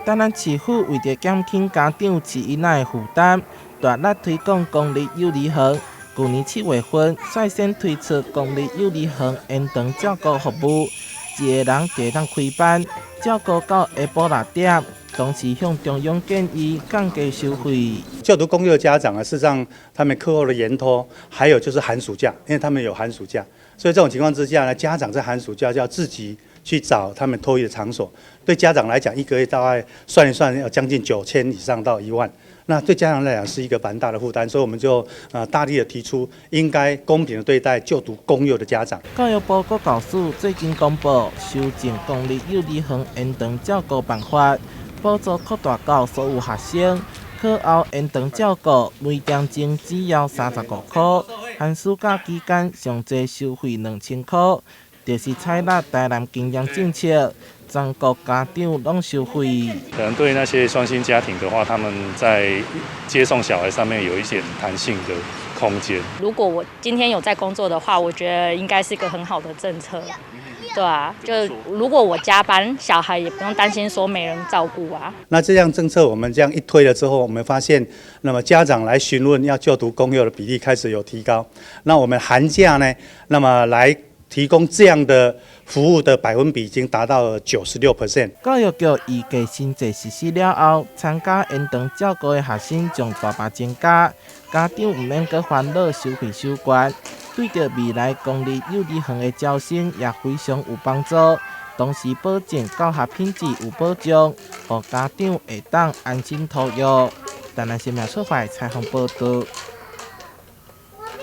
台南市府为着减轻家长饲囡仔的负担，大力推广公立幼儿园。去年7月份，率先推出公立幼儿园延长照顾服务，一个人加当开班，照顾到下晡6点。同时向中央建议降低收费。就读公幼的家长啊，事实上他们课后的延托，还有就是寒暑假，因为他们有寒暑假，所以这种情况之下呢，家长在寒暑假就要自己去找他们托育的场所。对家长来讲，一个月大概算一算要将近9000以上到1万。那对家长来讲是一个蛮大的负担，所以我们就大力的提出，应该公平的对待就读公幼的家长。教育部国教署最近公布修正公立幼儿园延长照顾办法，补助扩大到所有学生。课后延长照顾每点钟只要35块，寒暑假期间上最收费2000块，就是采纳台南经验政策。全国家长拢收费。可能对那些双薪家庭的话，他们在接送小孩上面有一点弹性的空间。如果我今天有在工作的话，我觉得应该是一个很好的政策。对啊，就如果我加班，小孩也不用担心说没人照顾啊。那这样政策我们这样一推了之后，我们发现，那么家长来询问要就读公幼的比例开始有提高。那我们寒假呢，那么来提供这样的服务的百分比已经达到了96%。教育局预计新制实施了后，参加延长照顾的学生将大幅增加，家长唔免阁烦恼收费收悬，对着未来公立幼儿园的招生也非常有帮助。同时保证教学品质有保障，让家长会当安心投入。台南新闻出版采访报道。